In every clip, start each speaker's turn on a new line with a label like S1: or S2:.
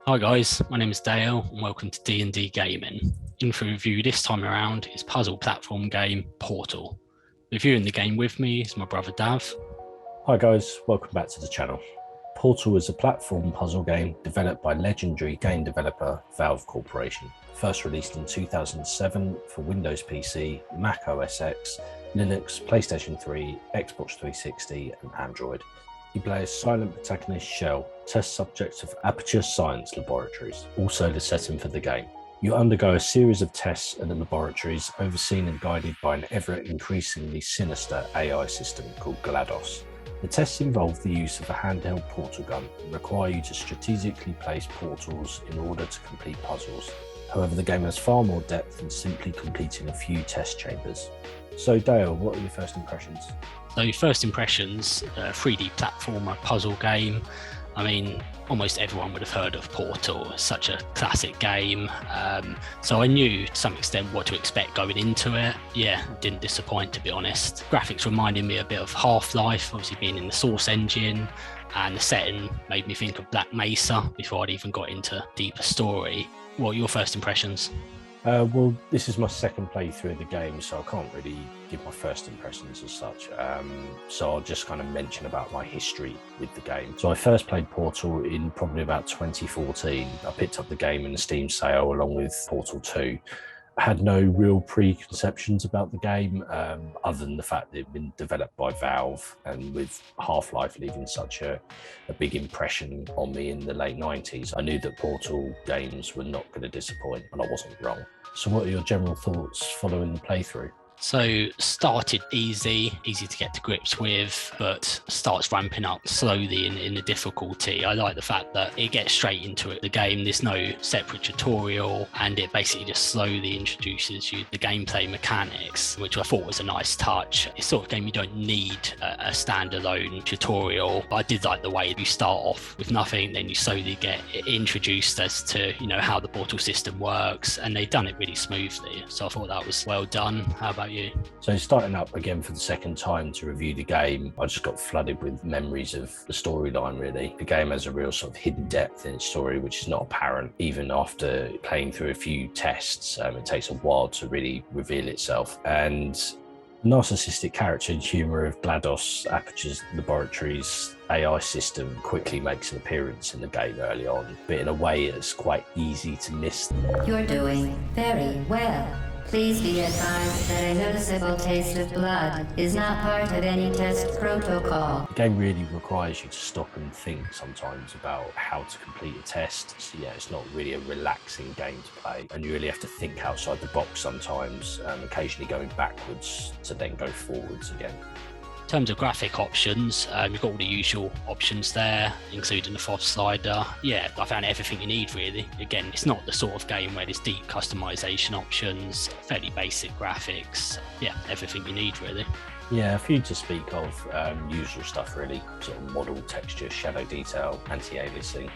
S1: Hi guys, my name is Dale and welcome to D&D Gaming. In for review this time around is puzzle platform game Portal. Reviewing the game with me is my brother Dav.
S2: Hi guys, welcome back to the channel. Portal is a platform puzzle game developed by legendary game developer Valve Corporation. First released in 2007 for Windows PC, Mac OS X, Linux, PlayStation 3, Xbox 360 and Android. You play as silent protagonist Chell, test subject of Aperture Science Laboratories, also the setting for the game. You undergo a series of tests at the laboratories, overseen and guided by an ever-increasingly sinister AI system called GLaDos. The tests involve the use of a handheld portal gun and require you to strategically place portals in order to complete puzzles. However, the game has far more depth than simply completing a few test chambers. So Dale, what are your first impressions?
S1: So first impressions, 3D platformer puzzle game. I mean, almost everyone would have heard of Portal. It's such a classic game. So I knew to some extent what to expect going into it. Yeah, didn't disappoint, to be honest. Graphics reminded me a bit of Half-Life, obviously being in the Source engine, and the setting made me think of Black Mesa before I'd even got into deeper story. What are your first impressions?
S2: Well, this is my second playthrough of the game, so I can't really give my first impressions as such. So I'll just kind of mention about my history with the game. So I first played Portal in probably about 2014. I picked up the game in the Steam sale along with Portal 2. I had no real preconceptions about the game, other than the fact that it had been developed by Valve, and with Half-Life leaving such a big impression on me in the late 90s, I knew that Portal games were not going to disappoint, and I wasn't wrong. So what are your general thoughts following the playthrough?
S1: So started easy to get to grips with, but starts ramping up slowly in the difficulty. I like the fact that it gets straight into it. The game, there's no separate tutorial, and it basically just slowly introduces you the gameplay mechanics, which I thought was a nice touch. It's sort of game you don't need a standalone tutorial, but I did like the way you start off with nothing, then you slowly get introduced as to, how the portal system works, and they've done it really smoothly. So I thought that was well done. How about you?
S2: So starting up again for the second time to review the game, I just got flooded with memories of the storyline, really. The game has a real sort of hidden depth in its story, which is not apparent even after playing through a few tests. It takes a while to really reveal itself. And narcissistic character and humour of GLaDos, Aperture Laboratories' AI system quickly makes an appearance in the game early on, but in a way it's quite easy to miss.
S3: You're doing very well. Please be advised that a noticeable taste of blood is not part of any test protocol.
S2: The game really requires you to stop and think sometimes about how to complete a test. So yeah, it's not really a relaxing game to play, and you really have to think outside the box sometimes, occasionally going backwards to then go forwards again.
S1: In terms of graphic options, you've got all the usual options there, including the FOV slider. Yeah, I found everything you need, really. Again, it's not the sort of game where there's deep customization options, fairly basic graphics. Yeah, everything you need, really.
S2: Yeah, a few to speak of, usual stuff really, sort of model, texture, shadow detail, anti-aliasing.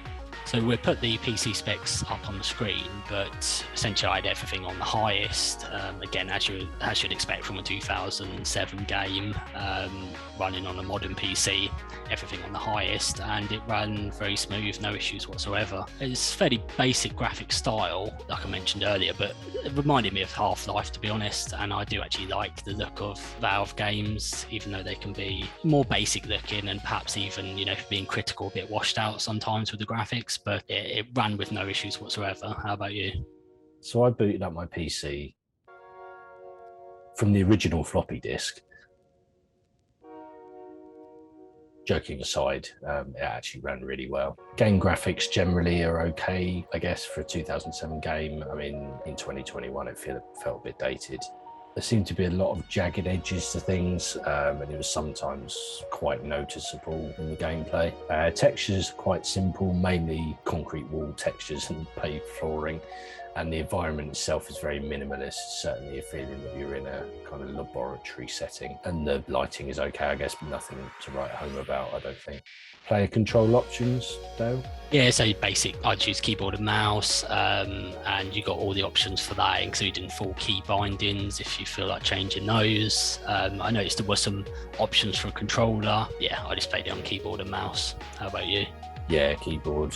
S1: So we'll put the PC specs up on the screen, but essentially I had everything on the highest. Again, as you'd expect from a 2007 game, running on a modern PC, everything on the highest, and it ran very smooth, no issues whatsoever. It's fairly basic graphic style, like I mentioned earlier, but it reminded me of Half-Life, to be honest, and I do actually like the look of Valve games, even though they can be more basic looking and perhaps even, being critical, a bit washed out sometimes with the graphics, but it ran with no issues whatsoever. How about you?
S2: So I booted up my PC from the original floppy disk. Joking aside, it actually ran really well. Game graphics generally are okay, I guess, for a 2007 game. I mean, in 2021, it felt a bit dated. There seemed to be a lot of jagged edges to things, and it was sometimes quite noticeable in the gameplay. Textures are quite simple, mainly concrete wall textures and paved flooring, and the environment itself is very minimalist, certainly a feeling that you're in a kind of laboratory setting. And the lighting is okay, I guess, but nothing to write home about, I don't think. Player control options, Dale?
S1: Yeah, so basic, I choose keyboard and mouse, and you got all the options for that, including full key bindings if you feel like changing those. I noticed there were some options for a controller. Yeah, I just played it on keyboard and mouse. How about you?
S2: Yeah, keyboard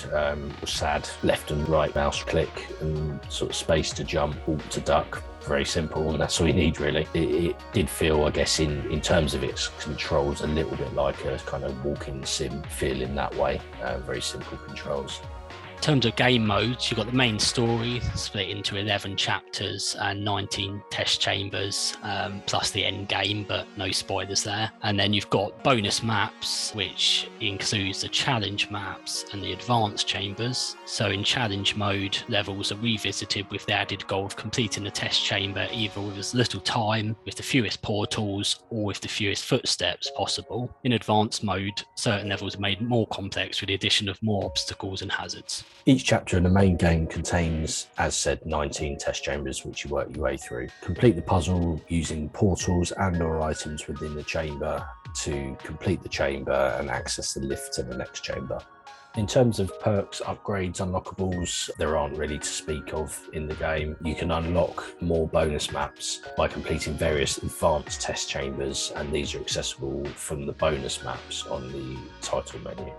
S2: was sad. Left and right mouse click and sort of space to jump, alt to duck. Very simple, and that's all you need really. It did feel, I guess, in terms of its controls, a little bit like a kind of walking sim feel in that way. Very simple controls.
S1: In terms of game modes, you've got the main story split into 11 chapters and 19 test chambers, plus the end game, but no spoilers there. And then you've got bonus maps, which includes the challenge maps and the advanced chambers. So in challenge mode, levels are revisited with the added goal of completing the test chamber either with as little time, with the fewest portals, or with the fewest footsteps possible. In advanced mode, certain levels are made more complex with the addition of more obstacles and hazards.
S2: Each chapter in the main game contains, as said, 19 test chambers, which you work your way through. Complete the puzzle using portals and/or items within the chamber to complete the chamber and access the lift to the next chamber. In terms of perks, upgrades, unlockables, there aren't really to speak of in the game. You can unlock more bonus maps by completing various advanced test chambers, and these are accessible from the bonus maps on the title menu.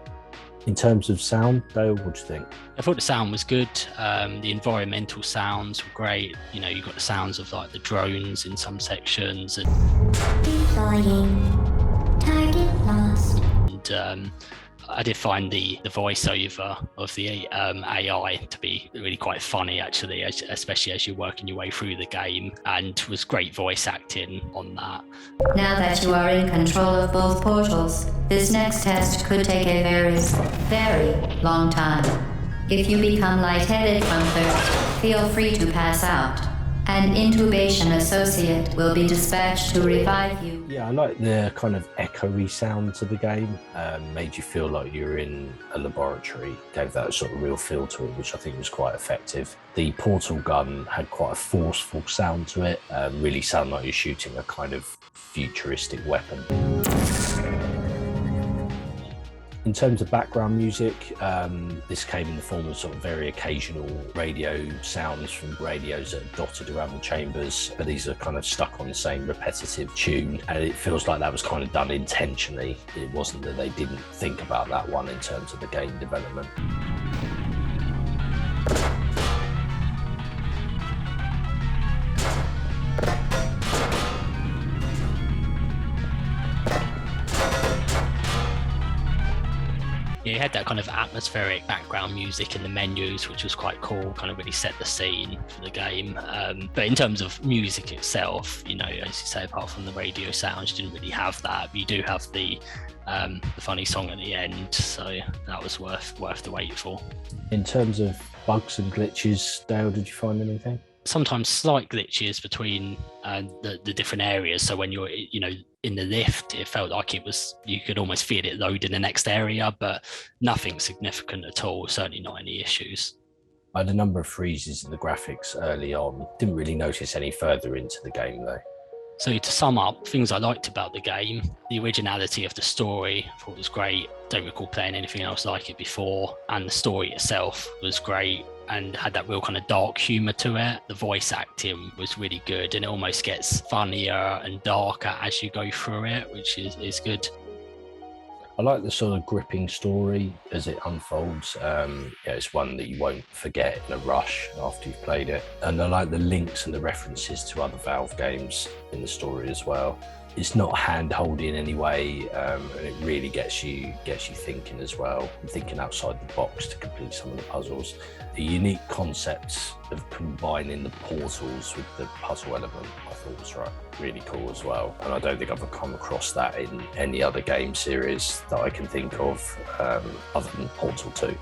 S2: In terms of sound, Dale, what do you think?
S1: I thought the sound was good. The environmental sounds were great. You know, you got the sounds of like the drones in some sections, and
S3: Target lost.
S1: I did find the voiceover of the AI to be really quite funny, actually, especially as you're working your way through the game, and was great voice acting on that.
S3: Now that you are in control of both portals, this next test could take a very, very long time. If you become lightheaded from thirst, feel free to pass out. An intubation associate will be dispatched to revive you.
S2: Yeah, I like the kind of echoey sound to the game. Made you feel like you're in a laboratory, gave that sort of real feel to it, which I think was quite effective. The portal gun had quite a forceful sound to it, really sounded like you're shooting a kind of futuristic weapon. In terms of background music, this came in the form of sort of very occasional radio sounds from radios that are dotted around the chambers, but these are kind of stuck on the same repetitive tune, and it feels like that was kind of done intentionally. It wasn't that they didn't think about that one in terms of the game development.
S1: Yeah, you had that kind of atmospheric background music in the menus, which was quite cool, kind of really set the scene for the game. But in terms of music itself, you know, as you say, apart from the radio sounds, you didn't really have that. But you do have the funny song at the end, so that was worth the wait for. In
S2: terms of bugs and glitches, Dale, did you find anything?
S1: Sometimes slight glitches between the different areas. So when you're, you know, in the lift, it felt like you could almost feel it load in the next area, but nothing significant at all, certainly not any issues.
S2: I had a number of freezes in the graphics early on. Didn't really notice any further into the game though.
S1: So to sum up, things I liked about the game, the originality of the story, I thought was great. Don't recall playing anything else like it before. And the story itself was great and had that real kind of dark humor to it. The voice acting was really good, and it almost gets funnier and darker as you go through it, which is good.
S2: I like the sort of gripping story as it unfolds. It's one that you won't forget in a rush after you've played it. And I like the links and the references to other Valve games in the story as well. It's not handholdy in any way, and it really gets you thinking as well, thinking outside the box to complete some of the puzzles. The unique concept of combining the portals with the puzzle element, I thought was really cool as well. And I don't think I've come across that in any other game series that I can think of, other than Portal 2.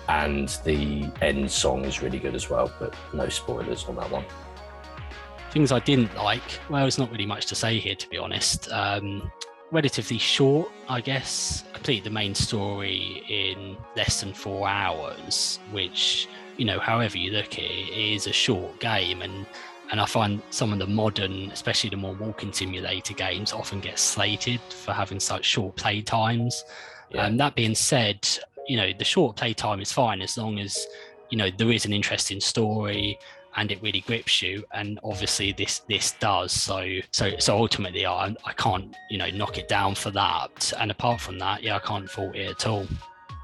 S2: And the end song is really good as well, but no spoilers on that one.
S1: Things I didn't like, well, there's not really much to say here, to be honest. Relatively short, I guess. Completed the main story in less than 4 hours, which, you know, however you look at it, is a short game. And I find some of the modern, especially the more walking simulator games, often get slated for having such short play times. Yeah. That being said, you know, the short play time is fine as long as, you know, there is an interesting story and it really grips you, and obviously this does. So ultimately, I can't, you know, knock it down for that. And apart from that, yeah, I can't fault it at all.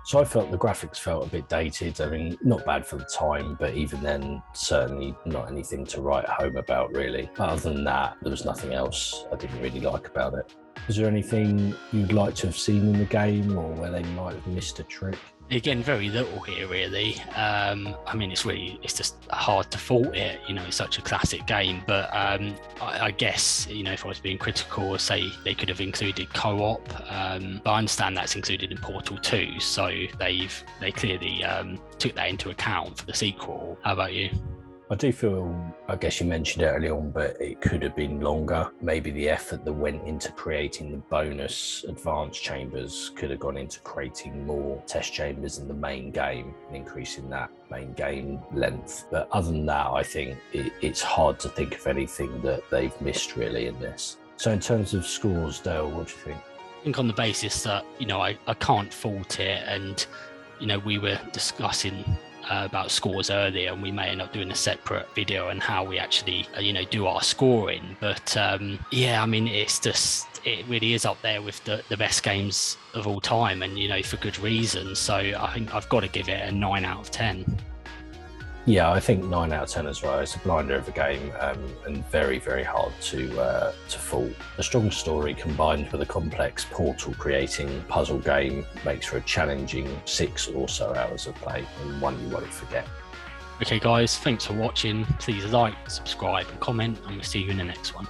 S2: So I felt the graphics felt a bit dated. I mean, not bad for the time, but even then, certainly not anything to write home about, really. But other than that, there was nothing else I didn't really like about it. Is there anything you'd like to have seen in the game, or where they might have missed a trick?
S1: Again, very little here, really. I mean, it's just hard to fault it. You know, it's such a classic game. But I guess, you know, if I was being critical, say they could have included co-op. But I understand that's included in Portal 2, so they clearly took that into account for the sequel. How about you?
S2: I do feel, I guess you mentioned it early on, but it could have been longer. Maybe the effort that went into creating the bonus advanced chambers could have gone into creating more test chambers in the main game and increasing that main game length. But other than that, I think it's hard to think of anything that they've missed really in this. So in terms of scores, Dale, what do you think?
S1: I think on the basis that, you know, I can't fault it, and, you know, we were discussing about scores earlier, and we may end up doing a separate video on how we actually you know, do our scoring. But yeah, I mean, it really is up there with the best games of all time, and, you know, for good reason. So I think I've got to give it a 9 out of 10.
S2: Yeah, I think 9 out of 10 as well. It's a blinder of a game, and very, very hard to fault. A strong story combined with a complex portal creating puzzle game makes for a challenging 6 or so hours of play, and one you won't forget.
S1: Okay guys, thanks for watching. Please like, subscribe and comment, and we'll see you in the next one.